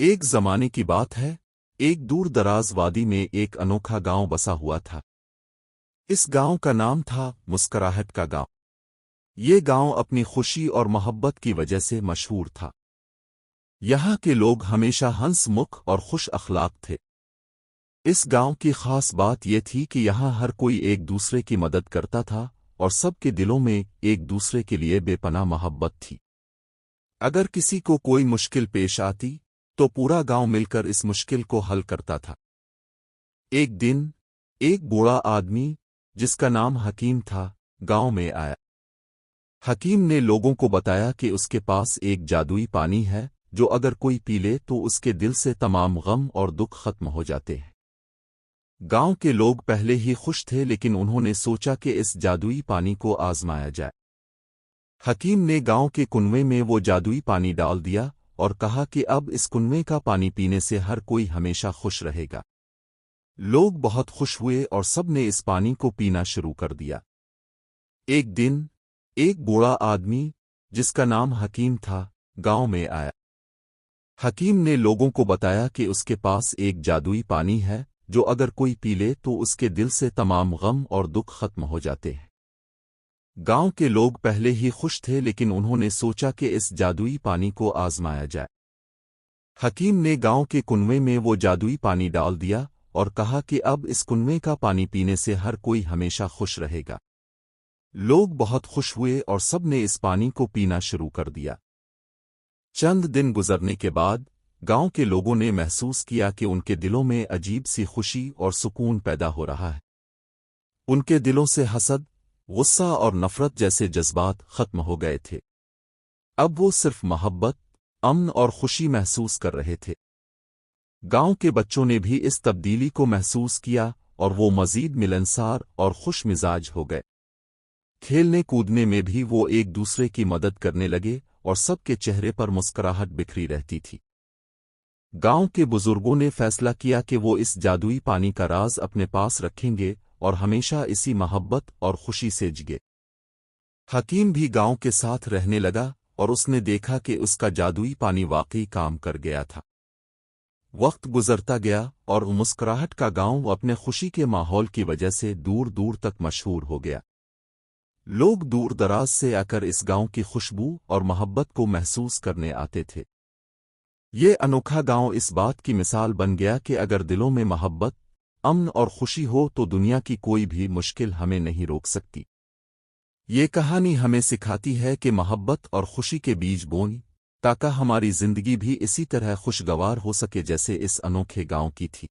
ایک زمانے کی بات ہے، ایک دور دراز وادی میں ایک انوکھا گاؤں بسا ہوا تھا۔ اس گاؤں کا نام تھا مسکراہٹ کا گاؤں۔ یہ گاؤں اپنی خوشی اور محبت کی وجہ سے مشہور تھا۔ یہاں کے لوگ ہمیشہ ہنس مکھ اور خوش اخلاق تھے۔ اس گاؤں کی خاص بات یہ تھی کہ یہاں ہر کوئی ایک دوسرے کی مدد کرتا تھا اور سب کے دلوں میں ایک دوسرے کے لیے بے پناہ محبت تھی۔ اگر کسی کو کوئی مشکل پیش آتی تو پورا گاؤں مل کر اس مشکل کو حل کرتا تھا۔ ایک دن ایک بوڑھا آدمی جس کا نام حکیم تھا گاؤں میں آیا۔ حکیم نے لوگوں کو بتایا کہ اس کے پاس ایک جادوئی پانی ہے جو اگر کوئی پی لے تو اس کے دل سے تمام غم اور دکھ ختم ہو جاتے ہیں۔ گاؤں کے لوگ پہلے ہی خوش تھے لیکن انہوں نے سوچا کہ اس جادوئی پانی کو آزمایا جائے۔ حکیم نے گاؤں کے کنویں میں وہ جادوئی پانی ڈال دیا اور کہا کہ اب اس کنویں کا پانی پینے سے ہر کوئی ہمیشہ خوش رہے گا۔ لوگ بہت خوش ہوئے اور سب نے اس پانی کو پینا شروع کر دیا۔ ایک دن ایک بوڑھا آدمی جس کا نام حکیم تھا گاؤں میں آیا۔ حکیم نے لوگوں کو بتایا کہ اس کے پاس ایک جادوئی پانی ہے جو اگر کوئی پی لے تو اس کے دل سے تمام غم اور دکھ ختم ہو جاتے ہیں۔ گاؤں کے لوگ پہلے ہی خوش تھے لیکن انہوں نے سوچا کہ اس جادوئی پانی کو آزمایا جائے۔ حکیم نے گاؤں کے کنویں میں وہ جادوئی پانی ڈال دیا اور کہا کہ اب اس کنویں کا پانی پینے سے ہر کوئی ہمیشہ خوش رہے گا۔ لوگ بہت خوش ہوئے اور سب نے اس پانی کو پینا شروع کر دیا۔ چند دن گزرنے کے بعد گاؤں کے لوگوں نے محسوس کیا کہ ان کے دلوں میں عجیب سی خوشی اور سکون پیدا ہو رہا ہے۔ ان کے دلوں سے حسد، غصہ اور نفرت جیسے جذبات ختم ہو گئے تھے۔ اب وہ صرف محبت، امن اور خوشی محسوس کر رہے تھے۔ گاؤں کے بچوں نے بھی اس تبدیلی کو محسوس کیا اور وہ مزید ملنسار اور خوش مزاج ہو گئے۔ کھیلنے کودنے میں بھی وہ ایک دوسرے کی مدد کرنے لگے اور سب کے چہرے پر مسکراہٹ بکھری رہتی تھی۔ گاؤں کے بزرگوں نے فیصلہ کیا کہ وہ اس جادوئی پانی کا راز اپنے پاس رکھیں گے اور ہمیشہ اسی محبت اور خوشی سے جگے۔ حکیم بھی گاؤں کے ساتھ رہنے لگا اور اس نے دیکھا کہ اس کا جادوئی پانی واقعی کام کر گیا تھا۔ وقت گزرتا گیا اور مسکراہٹ کا گاؤں اپنے خوشی کے ماحول کی وجہ سے دور دور تک مشہور ہو گیا۔ لوگ دور دراز سے آ کر اس گاؤں کی خوشبو اور محبت کو محسوس کرنے آتے تھے۔ یہ انوکھا گاؤں اس بات کی مثال بن گیا کہ اگر دلوں میں محبت، امن اور خوشی ہو تو دنیا کی کوئی بھی مشکل ہمیں نہیں روک سکتی۔ یہ کہانی ہمیں سکھاتی ہے کہ محبت اور خوشی کے بیج بوئیں تاکہ ہماری زندگی بھی اسی طرح خوشگوار ہو سکے جیسے اس انوکھے گاؤں کی تھی۔